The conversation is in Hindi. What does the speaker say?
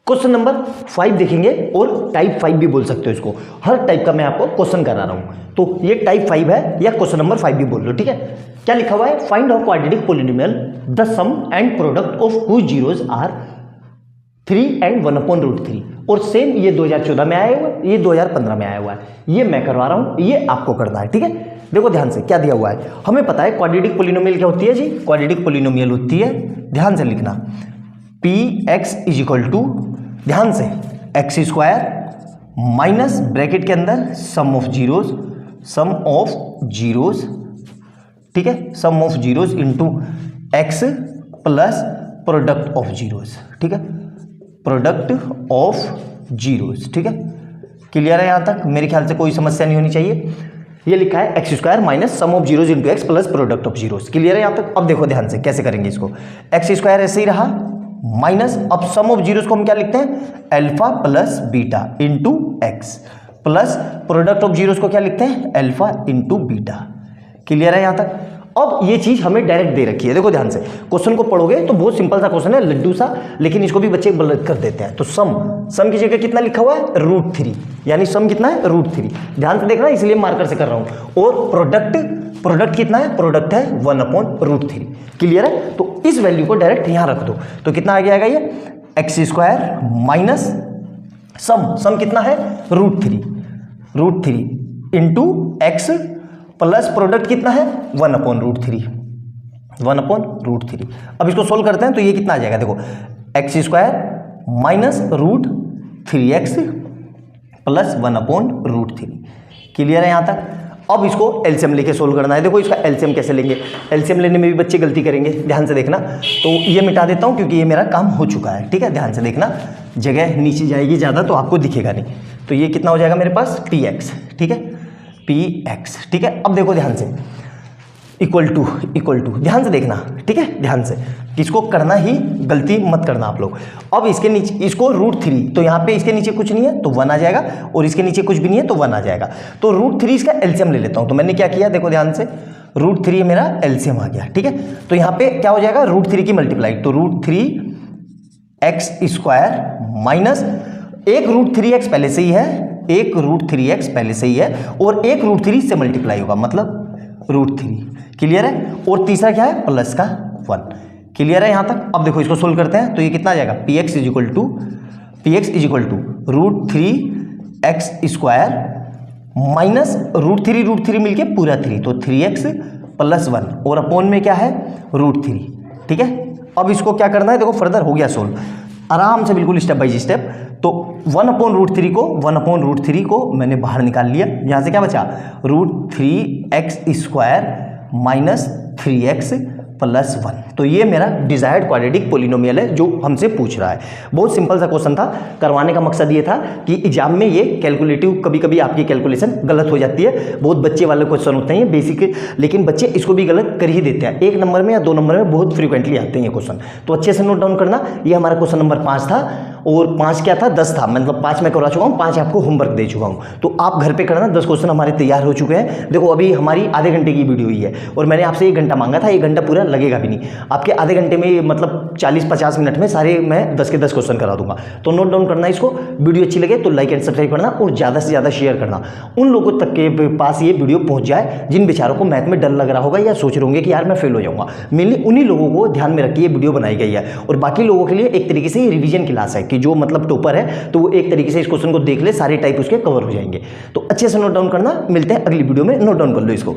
क्वेश्चन नंबर 5 देखेंगे और टाइप 5 भी बोल सकते हो इसको। हर टाइप का मैं आपको क्वेश्चन करा रहा हूं, तो ये टाइप 5 है या क्वेश्चन नंबर 5 भी बोल लो, ठीक है। क्या लिखा हुआ है, find out quadratic polynomial the sum and product of whose zeros are 3 and 1/√3। और सेम ये 2014 में आया हुआ है, ये 2015 में आया हुआ है, ये मैं करवा रहा हूं, ये आपको करना है, ठीक है। देखो ध्यान से क्या दिया हुआ है, हमें पता है क्वाड्रेटिक पॉलिनोमियल क्या होती है जी, क्वाड्रेटिक पॉलिनोमियल होती है, ध्यान से लिखना, px इज इक्वल टू, ध्यान से, एक्स स्क्वायर माइनस ब्रैकेट के अंदर सम ऑफ जीरोज, ठीक है, sum of zeros into X plus product of zeros, ठीक है, प्रोडक्ट ऑफ जीरोज, ठीक है। क्लियर है यहां तक, मेरे ख्याल से कोई समस्या नहीं होनी चाहिए। ये लिखा है x square minus sum of zeros into X plus product of zeros. Clear है यहां तक। अब देखो ध्यान से कैसे करेंगे इसको, एक्स स्क्वायर ऐसे ही रहा माइनस, अब सम ऑफ जीरोज को हम क्या लिखते हैं, alpha plus beta into X plus product of zeros को क्या लिखते हैं, अल्फा इंटू बीटा। क्लियर है यहां तक। अब ये चीज हमें डायरेक्ट दे रखी है, देखो ध्यान से, क्वेश्चन को पढ़ोगे तो बहुत सिंपल सा क्वेश्चन है, लड्डू सा, लेकिन इसको भी बच्चे गलत कर देते हैं। तो सम की जगह कितना लिखा हुआ है, √3, यानी सम कितना है, √3। ध्यान से देखना, इसलिए मार्कर से कर रहा हूं। और प्रोडक्ट कितना है, प्रोडक्ट है 1/√3। क्लियर है। तो इस वैल्यू को डायरेक्ट यहां रख दो, तो कितना आ जाएगा ये, एक्स स्क्वायर माइनस सम कितना है, √3 इंटू एक्स प्लस प्रोडक्ट कितना है, 1/√3। अब इसको सोल्व करते हैं तो ये कितना आ जाएगा, देखो, x square minus √3x plus 1/√3। Clear है यहां तक। अब इसको एलसीएम लेके सोल्व करना है। देखो इसका एलसीएम कैसे लेंगे, एलसीएम लेने में भी बच्चे गलती करेंगे, ध्यान से देखना। तो ये मिटा देता हूं क्योंकि ये मेरा काम हो चुका है, ठीक है। ध्यान से देखना, जगह नीचे जाएगी ज़्यादा तो आपको दिखेगा नहीं। तो ये कितना हो जाएगा मेरे पास, px, ठीक है, px, ठीक है। अब देखो ध्यान से, इक्वल टू, ध्यान से देखना, ठीक है, ध्यान से, इसको करना ही, गलती मत करना आप लोग। अब इसके नीचे, इसको √3, तो यहाँ पे इसके नीचे कुछ नहीं है तो 1 आ जाएगा, और इसके नीचे कुछ भी नहीं है तो 1 आ जाएगा। तो √3 इसका एलसीएम ले लेता हूँ। तो मैंने क्या किया, देखो ध्यान से, √3 मेरा एलसीएम आ गया, ठीक है। तो यहाँ पे क्या हो जाएगा, √3 की मल्टीप्लाई, तो √3x स्क्वायर माइनस एक √3x पहले से ही है, एक √3x पहले से ही है, और एक √3 से मल्टीप्लाई होगा, मतलब √3। क्लियर है। और तीसरा क्या है, प्लस का 1। क्लियर है यहां तक। अब देखो इसको सोल्व करते हैं तो ये कितना आ जाएगा, px is equal to √3x square minus √3 मिलके पूरा 3, तो 3x प्लस 1, और अपॉन में क्या है, √3, ठीक है। अब इसको क्या करना है, देखो फर्दर हो गया सोल्व, आराम से बिल्कुल स्टेप बाय स्टेप। तो 1/√3 को मैंने बाहर निकाल लिया, यहां से क्या बचा, √3x square minus 3x plus 1। तो ये मेरा डिजायर्ड क्वाड्रेटिक पॉलिनोमियल है जो हमसे पूछ रहा है। बहुत सिंपल सा क्वेश्चन था, करवाने का मकसद ये था कि एग्जाम में ये कैलकुलेटिव, कभी कभी आपकी कैलकुलेशन गलत हो जाती है, बहुत बच्चे वाले क्वेश्चन होते हैं बेसिक, लेकिन बच्चे इसको भी गलत कर ही देते हैं। 1 नंबर में या 2 नंबर में बहुत फ्रीक्वेंटली आते हैं ये क्वेश्चन, तो अच्छे से नोट डाउन करना। ये हमारा क्वेश्चन नंबर 5 था, और 5 क्या था, 10 था, मतलब 5 मैं करवा चुका हूँ, 5 आपको होमवर्क दे चुका हूँ। तो आप घर पे करना, 10 क्वेश्चन हमारे तैयार हो चुके हैं। देखो अभी हमारी आधे घंटे की वीडियो ही है, और मैंने आपसे 1 घंटा मांगा था, 1 घंटा पूरा लगेगा भी नहीं, आपके आधे घंटे में, मतलब 40-50 मिनट में सारे मैं 10 के 10 क्वेश्चन करा दूंगा। तो नोट डाउन करना इसको। वीडियो अच्छी लगे तो लाइक एंड सब्सक्राइब करना, और ज़्यादा से ज़्यादा शेयर करना, उन लोगों तक के पास ये वीडियो पहुँच जाए जिन बेचारों को मैथ में डर लग रहा होगा या सोच रहे होंगे कि यार मैं फेल हो जाऊँगा। मेनली उन्हीं लोगों को ध्यान में रख के ये वीडियो बनाई गई है, और बाकी लोगों के लिए एक तरीके से ये रिवीजन क्लास है कि जो मतलब टॉपर है तो वो एक तरीके से इस क्वेश्चन को देख ले, सारे टाइप उसके कवर हो जाएंगे। तो अच्छे से नोट डाउन करना, मिलते हैं अगली वीडियो में, नोट डाउन कर लो इसको।